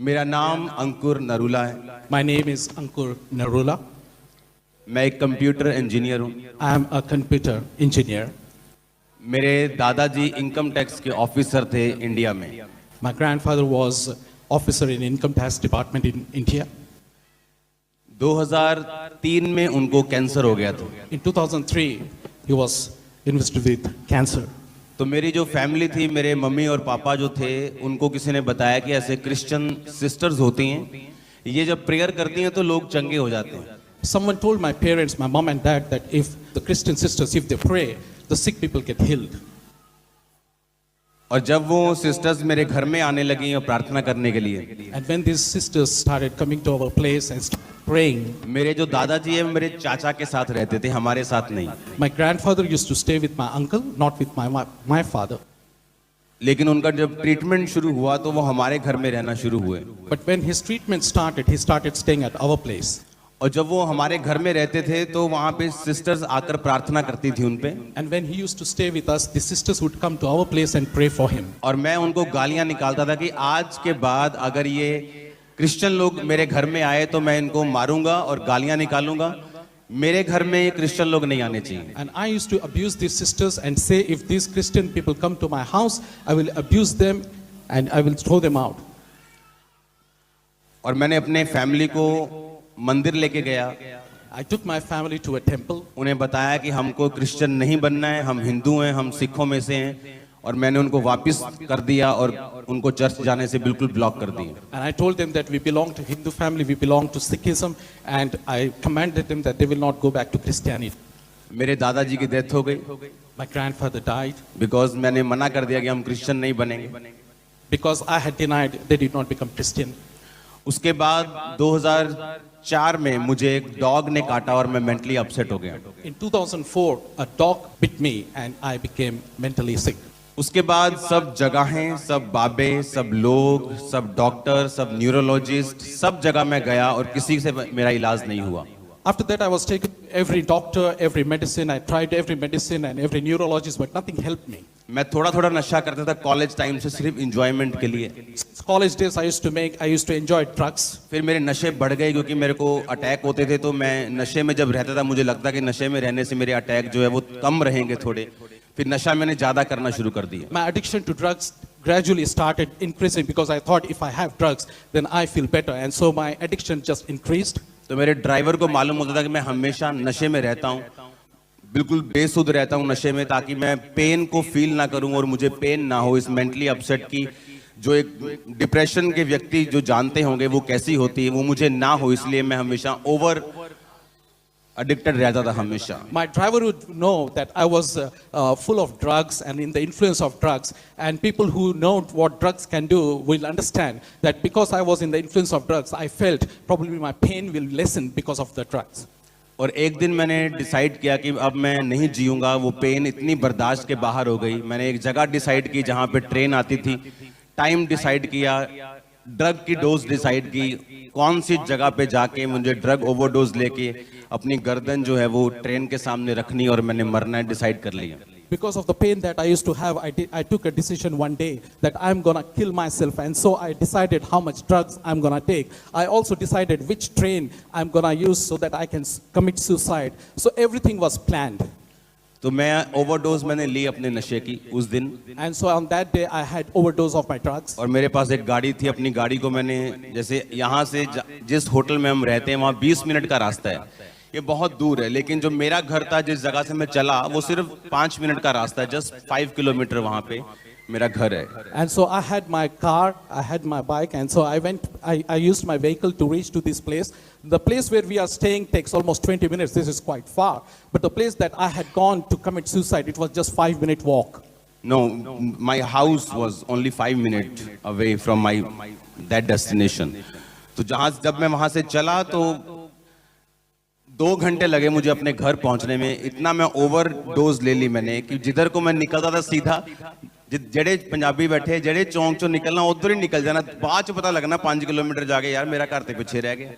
मेरा नाम अंकुर नरूला है। My name is Ankur Narula. मैं एक कंप्यूटर इंजीनियर हूँ। I am a computer engineer. मेरे दादाजी इनकम टैक्स के ऑफिसर थे इंडिया में। My grandfather was officer in income tax department in India. 2003 में उनको कैंसर हो गया था। In 2003, he was invested with cancer. तो मेरी जो फैमिली थी, मेरे मम्मी और पापा जो थे, उनको किसी ने बताया कि ऐसे क्रिश्चियन सिस्टर्स होती हैं, ये जब प्रेयर करती हैं तो लोग चंगे हो जाते हैं। Someone told my parents, my mom and dad, that if the Christian sisters, if they pray, the sick people get healed. और जब वो सिस्टर्स मेरे घर में आने लगी और प्रार्थना करने के लिए, And when these sisters started coming to our place and praying, मेरे जो दादाजी है मेरे चाचा के साथ रहते थे, हमारे साथ नहीं। my grandfather used to stay with my uncle, not with my father. लेकिन उनका जब ट्रीटमेंट शुरू हुआ तो वो हमारे घर में रहना शुरू हुए। But when his treatment started, he started staying at our place. और जब वो हमारे घर में रहते थे तो वहाँ पे सिस्टर्स आकर प्रार्थना करती थी उन पे। And when he used to stay with us, the sisters would come to our place and pray for him. और मैं उनको गालियाँ निकालता था कि आज के बाद अगर ये क्रिश्चियन लोग मेरे घर में आए तो मैं इनको मारूंगा और गालियाँ निकालूंगा। मेरे घर में ये क्रिश्चियन लोग नहीं आने चाहिए। And I used to abuse these sisters and say, if these Christian people come to my house, I will abuse them and I will throw them out. और मैंने अपने फैमिली को मंदिर लेके गया। I took my family to a temple. उन्हें बताया कि हमको क्रिश्चियन नहीं बनना है, हम हिंदू हैं, हम सिखों में से हैं। और मैंने उनको वापस कर दिया और उनको चर्च जाने से बिल्कुल ब्लॉक कर दिया। And I told them that we belong to Hindu family, we belong to Sikhism, and I commanded them that they will not go back to Christianity. मेरे दादाजी की डेथ हो गई My grandfather died बिकॉज मैंने मना कर दिया कि हम क्रिश्चियन नहीं बनेंगे। because I had denied they did not become Christian. उसके बाद 2004 में मुझे एक डॉग ने काटा और मैं मेंटली अपसेट हो गया। In 2004, a dog bit me and I became mentally sick. उसके बाद सब जगहें, सब बाबे, सब लोग, सब डॉक्टर, सब न्यूरोलॉजिस्ट, सब जगह मैं गया और किसी से मेरा इलाज नहीं हुआ। After that, I was taken every doctor, every medicine. I tried every medicine and every neurologist, but nothing helped me. मैं थोड़ा थोड़ा नशा करता था कॉलेज टाइम से, सिर्फ इंजॉयमेंट के लिए। College days, I used to enjoy drugs. फिर मेरे नशे बढ़ गए क्योंकि मेरे को अटैक होते थे, तो मैं नशे में जब रहता था मुझे लगता कि नशे में रहने से मेरे अटैक जो है वो कम रहेंगे थोड़े। फिर नशा मैंने ज्यादा करना शुरू कर दिया। My addiction to drugs gradually started increasing because I thought if I have drugs, then I feel better, and so my addiction just increased. तो मेरे ड्राइवर को मालूम होता था कि मैं हमेशा नशे में रहता हूँ, बिल्कुल बेसुध रहता हूँ नशे में, ताकि मैं पेन को फील ना करूँ और मुझे पेन ना हो। इस मेंटली अपसेट की जो एक डिप्रेशन के व्यक्ति जो जानते होंगे वो कैसी होती है, वो मुझे ना हो, इसलिए मैं हमेशा ओवर addicted रहता था हमेशा। My driver would know that I was full of drugs and in the influence of drugs, and people who know what drugs can do will understand that because I was in the influence of drugs, I felt probably my pain will lessen because of the drugs. और एक दिन मैंने decide किया कि अब मैं नहीं जीऊंगा, वो पेन इतनी बर्दाश्त के बाहर हो गई। मैंने एक जगह डिसाइड की जहाँ पे ट्रेन आती थी, टाइम डिसाइड किया, ड्रग की डोज डिसाइड की, कौन सी जगह पे जाके मुझे ड्रग ओवरडोज लेके अपनी गर्दन जो है वो ट्रेन के सामने रखनी और मैंने मरना है डिसाइड कर लिया। Because of the pain that I used to have, I took a decision one day that I'm gonna kill myself, and so I decided how much drugs I'm gonna take. I also decided which train I'm gonna use so that I can commit suicide. So everything was planned. तो मैं overdose मैंने ली अपने नशे की उस दिन। And so on that day I had overdose of my drugs. और मेरे पास एक गाड़ी थी, अपनी गाड़ी को मैंने, जैसे यहाँ से जिस होटल में हम रहते हैं वहाँ 20 मिनट का रास्ता है, ये बहुत दूर है, लेकिन जो मेरा घर था जिस जगह से मैं चला वो सिर्फ 5 मिनट का रास्ता है, जस्ट 5 किलोमीटर वहाँ पे मेरा घर है। And so I had my car, I had my bike, and so I used my vehicle to reach to this place. The place where we are staying takes almost 20 minutes. This is quite far. But the place that I had gone to commit suicide, it was just 5-minute walk. No, my house was only 5 minutes away from that destination. तो जब मैं वहाँ से चला तो 2 घंटे लगे मुझे अपने घर पहुँचने में। इतना मैं ओवर डोज ले ली मैंने कि जिधर को मैं निकलता था सीधा, जेड़े पंजाबी बैठे जेड़े चौंक चो निकलना उधर ही निकल जाना, बाद च पता लगना 5 किलोमीटर जाके यार मेरा घर ते पिछे रह गया।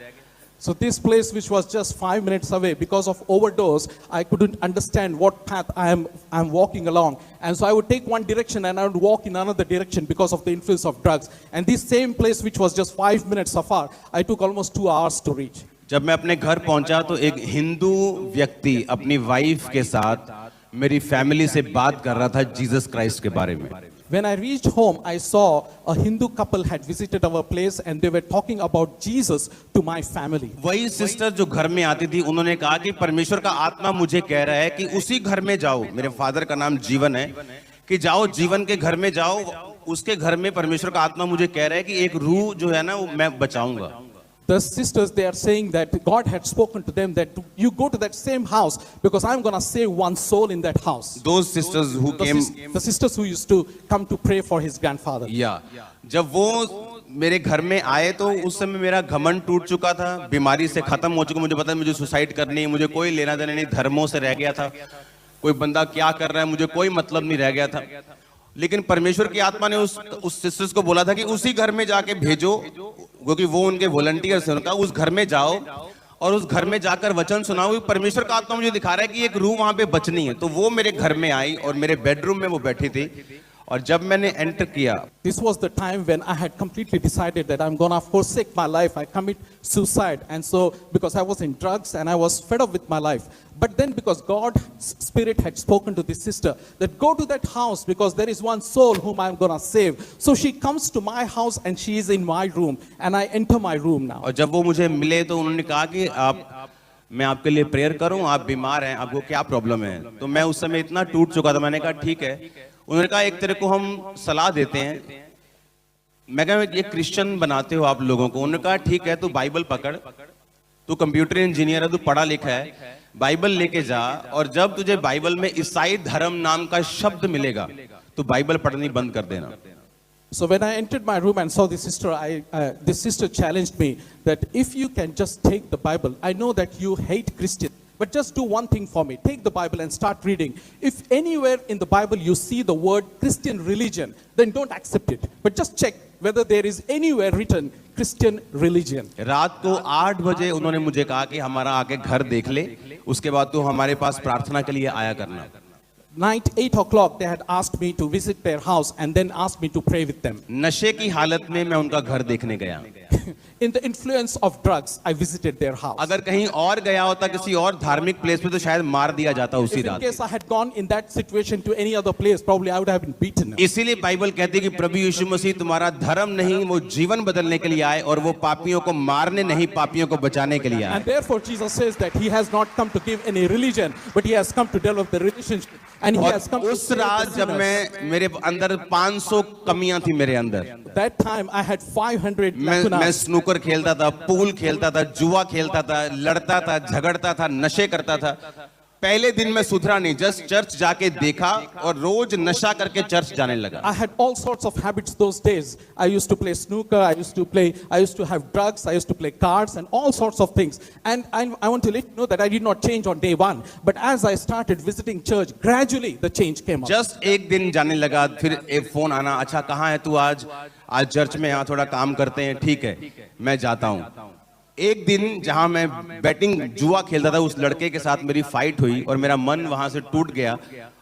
So this place, which was just 5 minutes away, because of overdose, I couldn't understand what path I'm walking along. And so I would take one direction and I would walk in another direction because of the influence of drugs. And this same place, which was just 5 minutes afar, I took almost 2 hours to reach. जब मैं अपने घर पहुंचा तो एक हिंदू व्यक्ति अपनी wife के साथ मेरी फैमिली से बात कर रहा था जीसस क्राइस्ट के बारे में. When I reached home, I saw a Hindu couple had visited our place and they were talking about Jesus to my family. वही सिस्टर जो घर में आती थी, उन्होंने कहा कि परमेश्वर का आत्मा मुझे कह रहा है कि उसी घर में जाओ. मेरे फादर का नाम जीवन है, कि जाओ जीवन के घर में जाओ. उसके घर में परमेश्वर का आत्मा मुझे कह रहा है कि एक रूह जो है ना वो मैं बचाऊंगा. The sisters, they are saying that God had spoken to them that you go to that same house because I'm going to save one soul in that house. Those sisters who came, The sisters who used to come to pray for his grandfather. या जब वो मेरे घर में आए तो उस समय मेरा घमंड टूट चुका था, बीमारी से खत्म हो चुका. मुझे पता है मुझे सुसाइड करनी है, मुझे कोई लेना देना नहीं, धर्मों से रह गया था. कोई बंदा क्या कर रहा है मुझे कोई मतलब नहीं रह गया था. लेकिन परमेश्वर की आत्मा ने उस सिस्टर्स को बोला था कि उसी घर में जाके भेजो, क्योंकि वो उनके वॉलंटियर्स हैं. उनका उस घर में जाओ और उस घर में जाकर वचन सुनाओ. परमेश्वर का आत्मा मुझे दिखा रहा है कि एक रूह वहां पे बचनी है. तो वो मेरे घर में आई और मेरे बेडरूम में वो बैठी थी. और जब मैंने एंटर किया, This was the time when I had completely decided that I'm going to forsake my life. I commit suicide. And so, because I was in drugs and I was fed up with my life. But then because God's Spirit had spoken to this sister that go to that house because there is one soul whom I'm going to save. So she comes to my house and she is in my room and I enter my room now. और जब वो मुझे मिले तो उन्होंने कहा कि मैं आपके लिए प्रेयर करूं, आप बीमार हैं, आपको क्या प्रॉब्लम है. तो मैं उस समय इतना टूट चुका था. मैंने कहा ठीक है. उन्होंने कहा एक तरह को हम सलाह देते हैं. मैं कहा ये क्रिश्चियन बनाते हो आप लोगों को. उन्होंने कहा ठीक है, तू बाइबल पकड़, तू कंप्यूटर इंजीनियर है, तू पढ़ा लिखा है, बाइबल लेके जा. और जब तुझे बाइबल में ईसाई धर्म नाम का शब्द मिलेगा तो बाइबल पढ़नी बंद कर देना. So when I entered my room and saw this sister, this sister challenged me that if you can just take the Bible, I know that you hate Christians, but just do one thing for me. Take the Bible and start reading. If anywhere in the Bible you see the word Christian religion, then don't accept it. But just check whether there is anywhere written Christian religion. रात को 8 बजे उन्होंने मुझे कहा कि हमारा आके घर देख ले, उसके बाद तो हमारे पास प्रार्थना के लिए आया करना. Night 8 o'clock, they had asked me to visit their house and then asked me to pray with them. नशे की हालत में मैं उनका घर देखने गया. In the influence of drugs, I visited their house. अगर कहीं और गया होता किसी और धार्मिक प्लेस पे तो शायद मार दिया जाता उसी If in रात. case I had gone in that situation to any other place, probably I would have been beaten. इसीलिए बाइबल कहती है कि प्रभु यीशु मसीह तुम्हारा धर्म नहीं, वो जीवन बदलने के लिए आए, और वो पापियों को मारने नहीं, पापियों को बचाने के लिए आए. And therefore Jesus says that he has not come to give any religion, but he has come to develop the relationship. And he has come और to उस save the रात जब sinners. मेरे अंदर 500 कमियां थी मेरे अंदर. That time I had 500 मैं lacunas. स्नूकर खेलता था, पूल खेलता था, जुआ खेलता था, लड़ता था, झगड़ता था, नशे करता था. पहले दिन मैं सुधरा नहीं, जस्ट चर्च जाके देखा और रोज नशा करके चर्च जाने लगा. I had all sorts of habits those days. I used to play snooker, I used to have drugs, I used to play cards and all sorts of things. And I want to let you know that I did not change on day one. But as I started visiting church, gradually the change came up. Just एक दिन जाने लगा, फिर एक phone आना, अच्छा कहाँ है तू आज चर्च में, यहाँ थोड़ा काम करते हैं. ठीक है, मैं जाता हूँ. एक दिन जहां मैं बैटिंग जुआ खेलता था, उस लड़के के साथ मेरी फाइट हुई और मेरा मन वहां से टूट गया.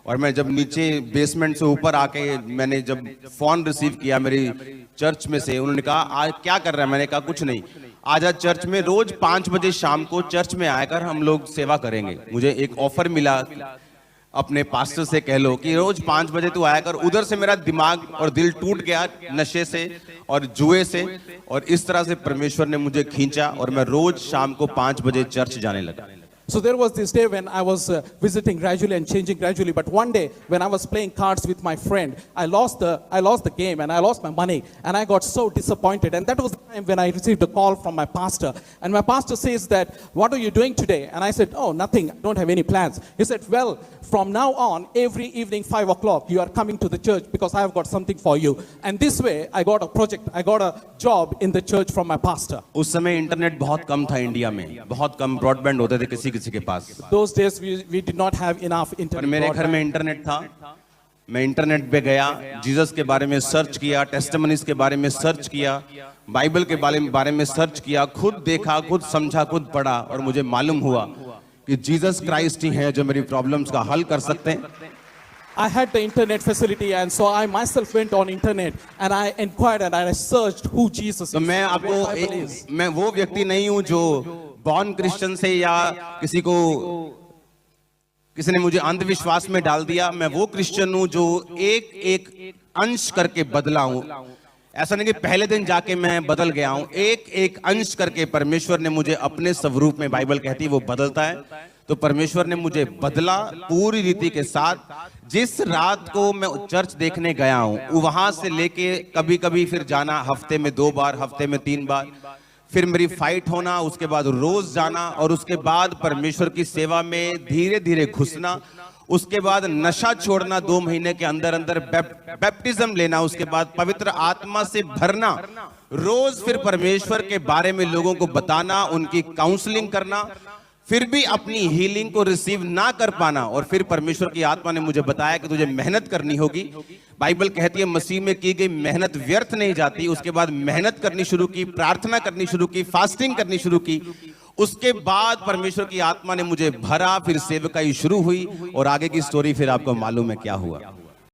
और मैं जब नीचे बेसमेंट से ऊपर आके मैंने जब फोन रिसीव किया मेरी चर्च में से, उन्होंने कहा आज क्या कर रहा है. मैंने कहा कुछ नहीं, आजा चर्च में रोज 5 बजे शाम को चर्च में आकर हम लोग सेवा करेंगे. मुझे एक ऑफर मिला, अपने पास्टर से कह लो कि रोज 5 बजे तू आया कर. उधर से मेरा दिमाग और दिल टूट गया नशे से और जुए से, और इस तरह से परमेश्वर ने मुझे खींचा और मैं रोज शाम को 5 बजे चर्च जाने लगा. So there was this day when I was visiting gradually and changing gradually. But one day when I was playing cards with my friend, I lost the game and I lost my money and I got so disappointed. And that was the time when I received a call from my pastor. And my pastor says that, what are you doing today? And I said, oh, nothing. I don't have any plans. He said, well, from now on, every evening 5 o'clock, you are coming to the church because I have got something for you. And this way, I got a project, I got a job in the church from my pastor. उस समय internet बहुत कम था India में, बहुत कम broadband होते थे किसी के पास. Those days we did not have enough पर internet. मेरे घर broadband. में इंटरनेट था मैं इंटरनेट पे गया, जीसस के बारे में सर्च किया, टेस्टिमनीज के बारे में सर्च किया, बाइबल के बारे में सर्च किया, खुद देखा, खुद समझा, खुद पढ़ा, और मुझे मालूम हुआ कि जीसस क्राइस्ट ही है जो मेरी प्रॉब्लम्स का हल कर सकते हैं। I had the internet facility, and so I myself went on internet and I inquired and I searched who Jesus तो is. मैं what Bible आपको is. मैं वो व्यक्ति नहीं हूं जो बॉर्न क्रिश्चियन से या किसी ने मुझे अंधविश्वास में डाल दिया। मैं वो क्रिश्चियन हूं जो एक एक अंश करके बदला हूं। ऐसा नहीं कि पहले दिन जाके मैं बदल गया हूं, एक एक अंश करके परमेश्वर ने मुझे अपने स्वरूप में, बाइबल कहती है वो बदलता है, तो परमेश्वर ने मुझे बदला पूरी रीति के साथ। जिस रात को मैं चर्च देखने गया हूं, वहां से लेके कभी कभी फिर जाना, हफ्ते में 2 बार, हफ्ते में 3 बार, फिर मेरी फाइट होना, उसके बाद रोज जाना, और उसके बाद परमेश्वर की सेवा में धीरे धीरे घुसना, उसके बाद नशा छोड़ना, 2 महीने के अंदर अंदर बैप्टिज्म लेना, उसके बाद पवित्र आत्मा से भरना, रोज फिर परमेश्वर के बारे में लोगों को बताना, उनकी काउंसलिंग करना, फिर भी अपनी हीलिंग को रिसीव ना कर पाना, और फिर परमेश्वर की आत्मा ने मुझे बताया कि तुझे मेहनत करनी होगी। बाइबल कहती है मसीह में की गई मेहनत व्यर्थ नहीं जाती। उसके बाद मेहनत करनी शुरू की, प्रार्थना करनी शुरू की, फास्टिंग करनी शुरू की। उसके बाद परमेश्वर की आत्मा ने मुझे भरा, फिर सेवकाई शुरू हुई, और आगे की स्टोरी फिर आपको मालूम है क्या हुआ।